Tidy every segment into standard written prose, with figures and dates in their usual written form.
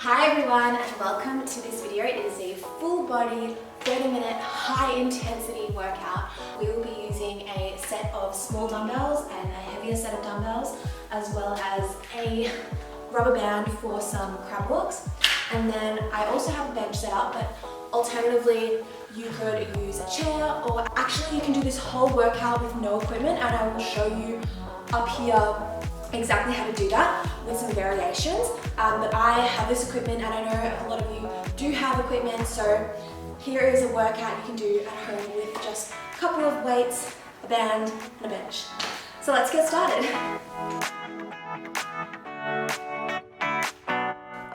Hi everyone and welcome to this video. It is a full body 30-minute high intensity workout. We will be using a set of small dumbbells and a heavier set of dumbbells, as well as a rubber band for some crab walks. And then I also have a bench set up, but alternatively you could use a chair, or actually you can do this whole workout with no equipment, and I will show you up here exactly how to do that with some variations. But I have this equipment and I know a lot of you do have equipment, so here is a workout you can do at home with just a couple of weights, a band, and a bench. So let's get started.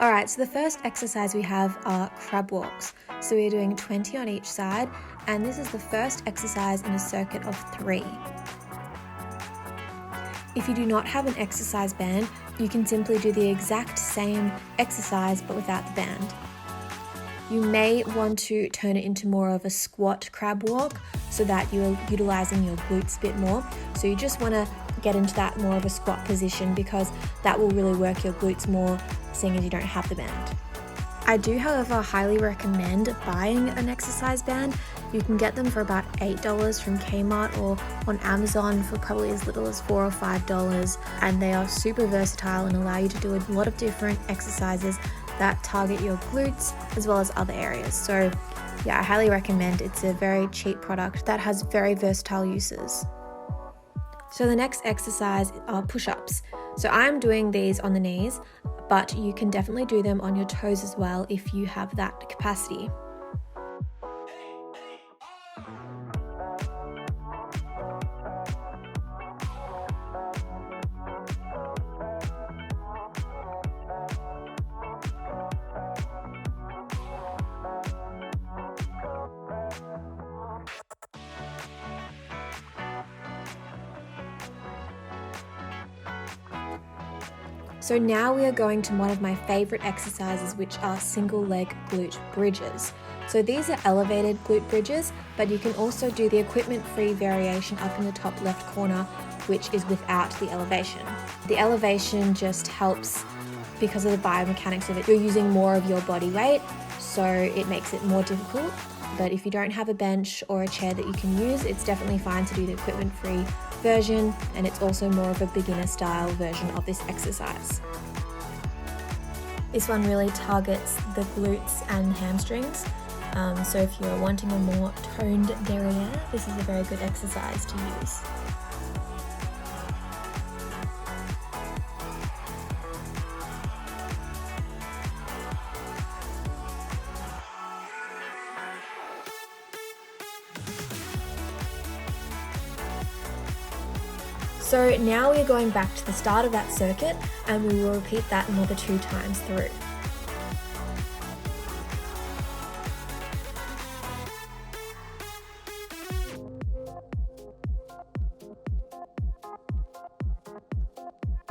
Alright, so the first exercise we have are crab walks. So we're doing 20 on each side, and this is the first exercise in a circuit of 3. If you do not have an exercise band, you can simply do the exact same exercise but without the band. You may want to turn it into more of a squat crab walk so that you're utilizing your glutes a bit more. So you just want to get into that more of a squat position because that will really work your glutes more, seeing as you don't have the band. I do, however, highly recommend buying an exercise band. You can get them for about $8 from Kmart or on Amazon for probably as little as $4 or $5, and they are super versatile and allow you to do a lot of different exercises that target your glutes as well as other areas. So yeah, I highly recommend. It's a very cheap product that has very versatile uses. So the next exercise are push-ups. So I'm doing these on the knees, but you can definitely do them on your toes as well if you have that capacity. So now we are going to one of my favorite exercises, which are single leg glute bridges. So these are elevated glute bridges, but you can also do the equipment-free variation up in the top left corner, which is without the elevation. The elevation just helps because of the biomechanics of it. You're using more of your body weight, so it makes it more difficult. But if you don't have a bench or a chair that you can use, it's definitely fine to do the equipment-free version, and it's also more of a beginner style version of this exercise. This one really targets the glutes and hamstrings, so if you're wanting a more toned derriere, this is a very good exercise to use. So now we're going back to the start of that circuit, and we will repeat that another 2 times through.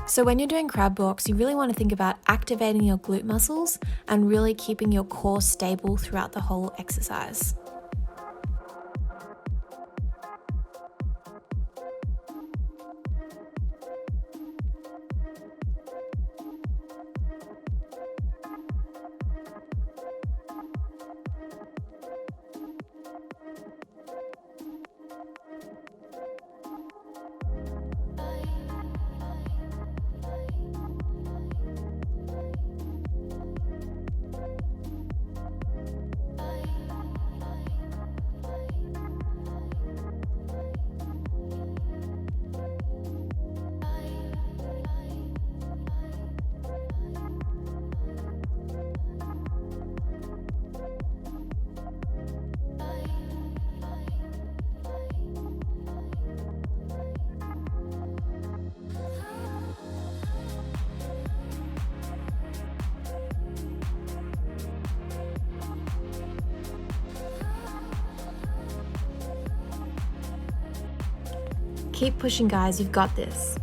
So when you're doing crab walks, you really want to think about activating your glute muscles and really keeping your core stable throughout the whole exercise. Keep pushing, guys, you've got this.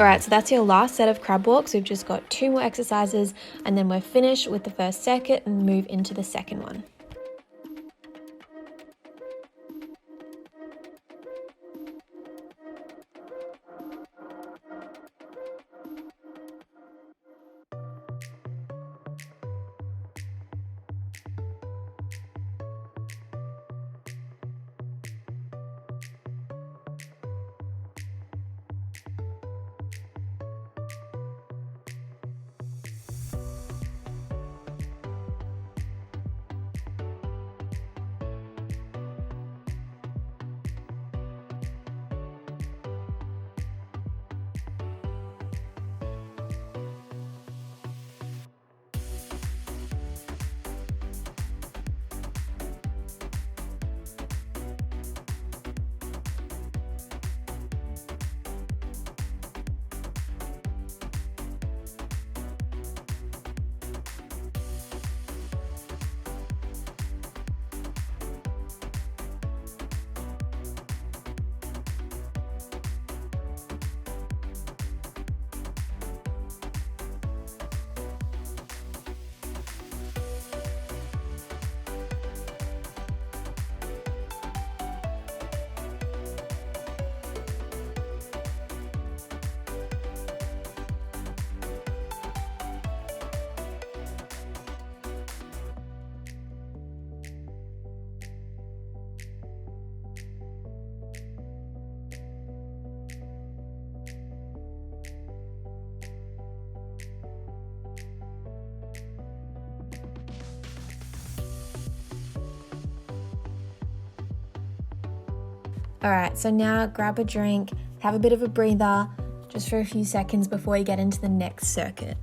All right, so that's your last set of crab walks. We've just got 2 more exercises and then we're finished with the first circuit and move into the second one. All right, so now grab a drink, have a bit of a breather, just for a few seconds before you get into the next circuit.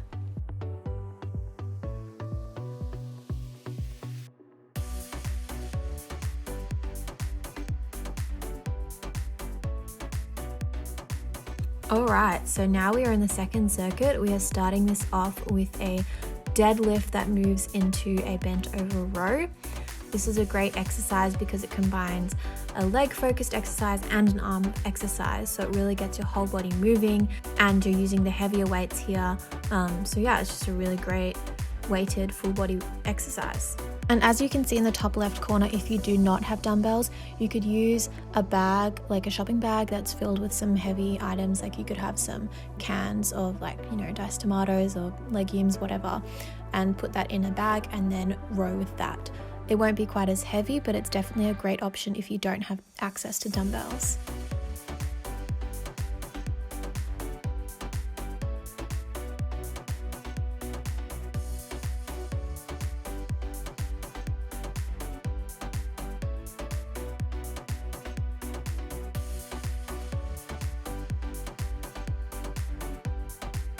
All right, so now we are in the second circuit. We are starting this off with a deadlift that moves into a bent over row. This is a great exercise because it combines a leg focused exercise and an arm exercise, so it really gets your whole body moving and you're using the heavier weights here. So yeah, it's just a really great weighted full body exercise. And as you can see in the top left corner, if you do not have dumbbells, you could use a bag, like a shopping bag that's filled with some heavy items. Like you could have some cans of diced tomatoes or legumes, whatever, and put that in a bag and then row with that. It won't be quite as heavy, but it's definitely a great option if you don't have access to dumbbells.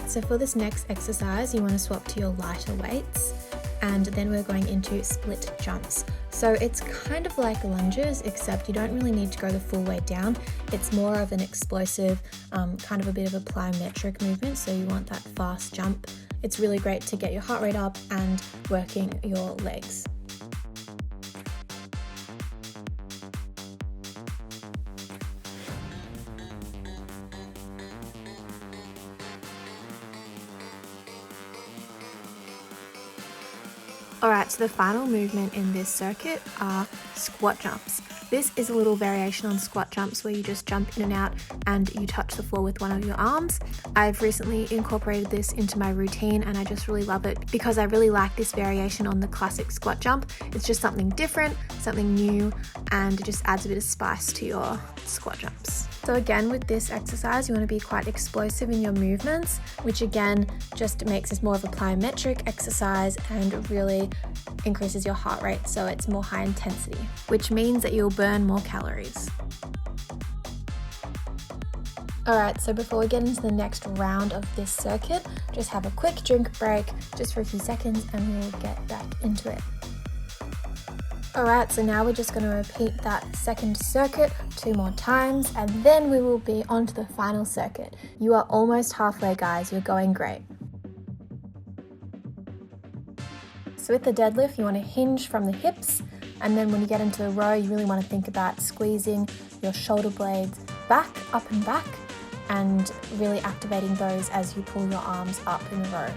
So for this next exercise, you want to swap to your lighter weights, and then we're going into split jumps. So it's kind of like lunges, except you don't really need to go the full way down. It's more of an explosive, kind of a bit of a plyometric movement, so you want that fast jump. It's really great to get your heart rate up and working your legs. Alright, so the final movement in this circuit are squat jumps. This is a little variation on squat jumps where you just jump in and out and you touch the floor with one of your arms. I've recently incorporated this into my routine and I just really love it because I really like this variation on the classic squat jump. It's just something different, something new, and it just adds a bit of spice to your squat jumps. So again, with this exercise, you want to be quite explosive in your movements, which again, just makes this more of a plyometric exercise and really increases your heart rate. So it's more high intensity, which means that you'll burn more calories. Alright, so before we get into the next round of this circuit, just have a quick drink break, just for a few seconds, and we'll get back into it. Alright, so now we're just going to repeat that second circuit 2 more times, and then we will be on to the final circuit. You are almost halfway, guys. You're going great. So with the deadlift, you want to hinge from the hips, and then when you get into the row, you really want to think about squeezing your shoulder blades back, up and back, and really activating those as you pull your arms up in a row.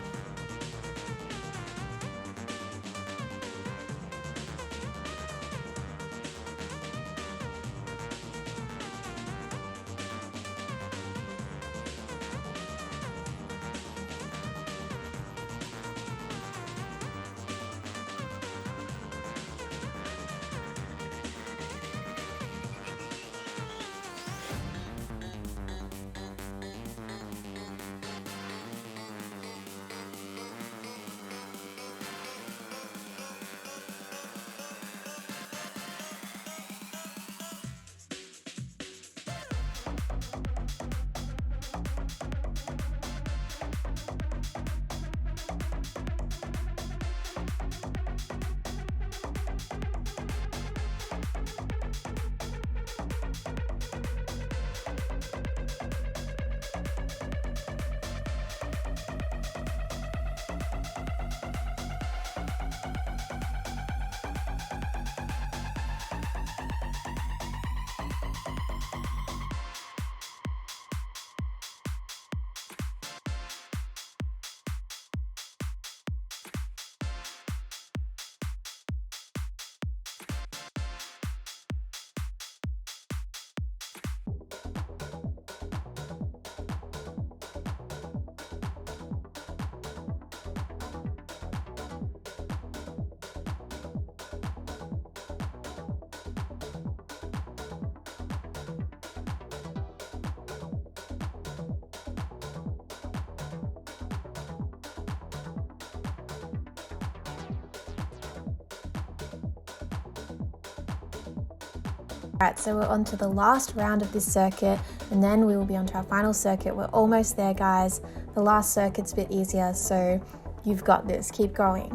Alright, so we're on to the last round of this circuit, and then we will be on to our final circuit. We're almost there, guys. The last circuit's a bit easier, so you've got this. Keep going.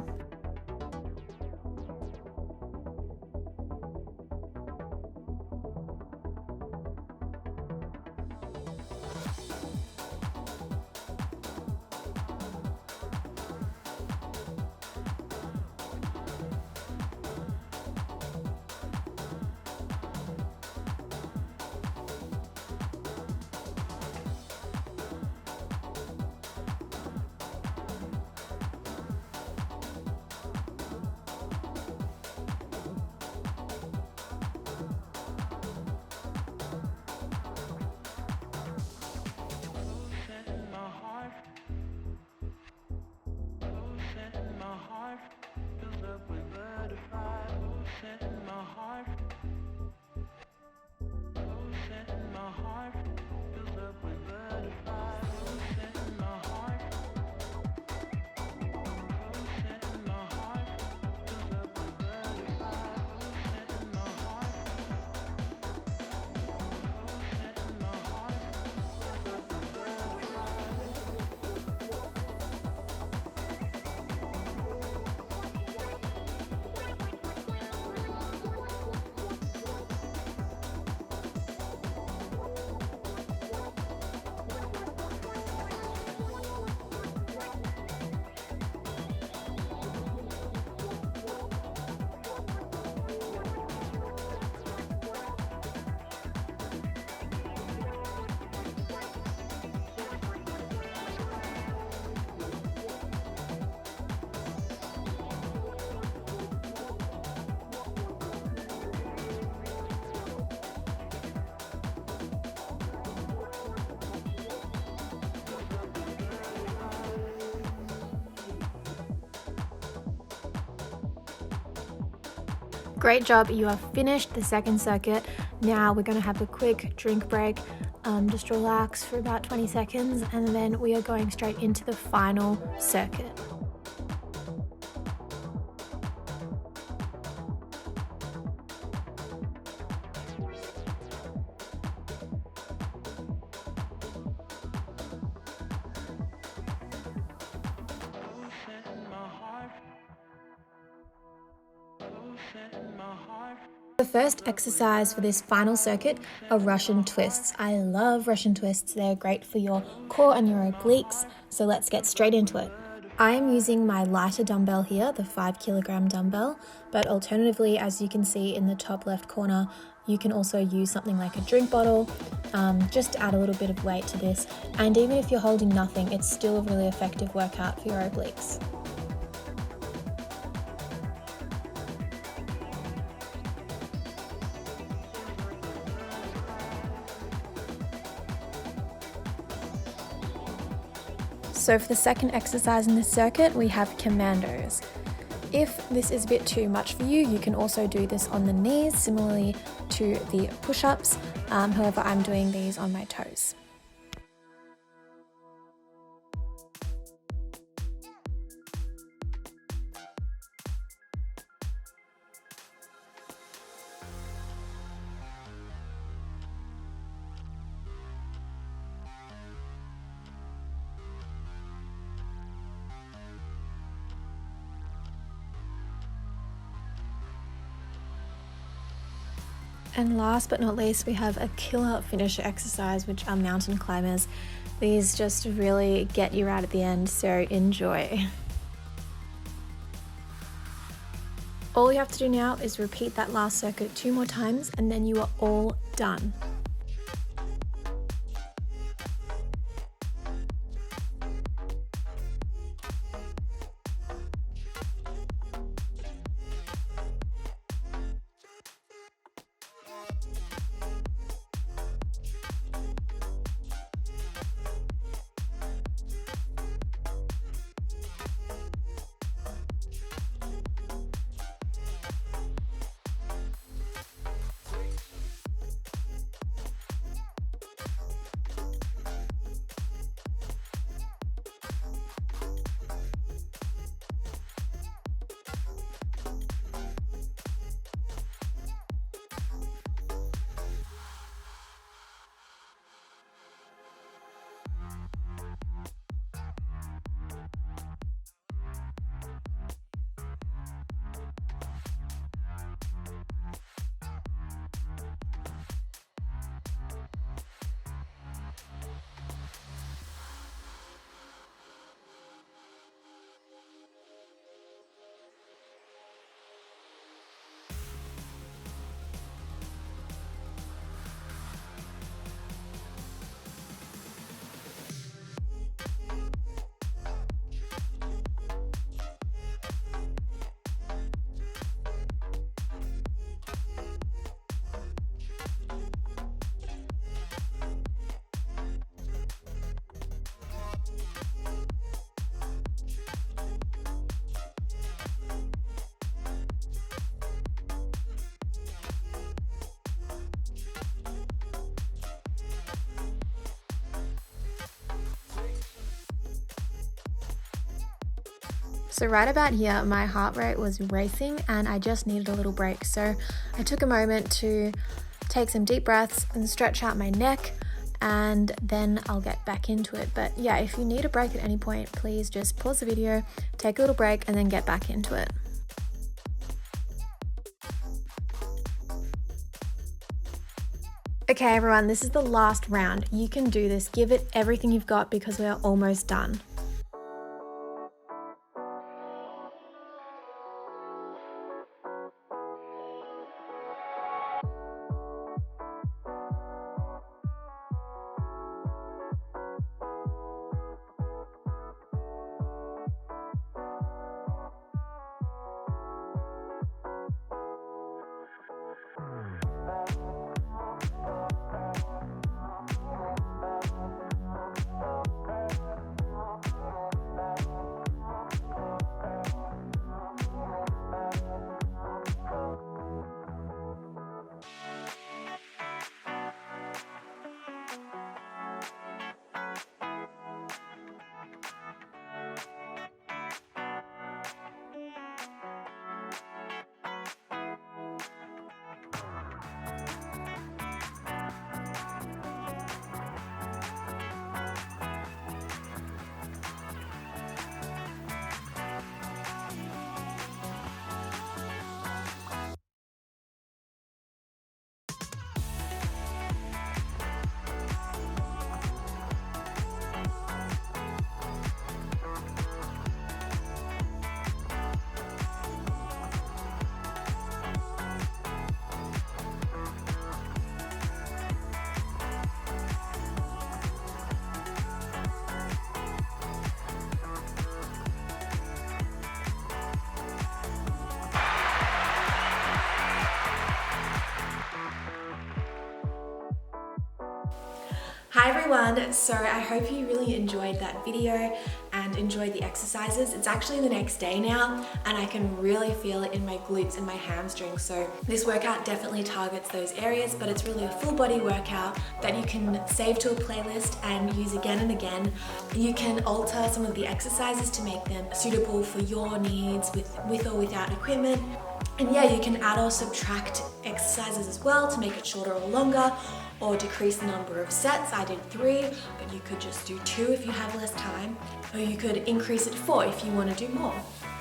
Great job, you have finished the second circuit. Now we're going to have a quick drink break, just relax for about 20 seconds, and then we are going straight into the final circuit. The first exercise for this final circuit are Russian twists. I love Russian twists. They're great for your core and your obliques. So let's get straight into it. I am using my lighter dumbbell here, the 5 kilogram dumbbell, but alternatively, as you can see in the top left corner, you can also use something like a drink bottle. just add a little bit of weight to this. And even if you're holding nothing, it's still a really effective workout for your obliques. So for the second exercise in this circuit, we have Commandos. If this is a bit too much for you, you can also do this on the knees, similarly to the push-ups. However, I'm doing these on my toes. And last but not least, we have a killer finisher exercise, which are mountain climbers. These just really get you right at the end, so enjoy. All you have to do now is repeat that last circuit 2 more times, and then you are all done. So right about here, my heart rate was racing and I just needed a little break. So I took a moment to take some deep breaths and stretch out my neck, and then I'll get back into it. But yeah, if you need a break at any point, please just pause the video, take a little break, and then get back into it. Okay everyone, this is the last round. You can do this. Give it everything you've got because we are almost done. Hi everyone, so I hope you really enjoyed that video and enjoyed the exercises. It's actually the next day now and I can really feel it in my glutes and my hamstrings. So this workout definitely targets those areas, but it's really a full body workout that you can save to a playlist and use again and again. You can alter some of the exercises to make them suitable for your needs with or without equipment. And yeah, you can add or subtract exercises as well to make it shorter or longer, or decrease the number of sets. I did 3, but you could just do 2 if you have less time, or you could increase it to 4 if you want to do more.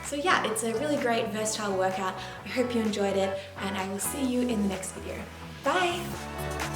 So yeah, it's a really great versatile workout. I hope you enjoyed it, and I will see you in the next video. Bye!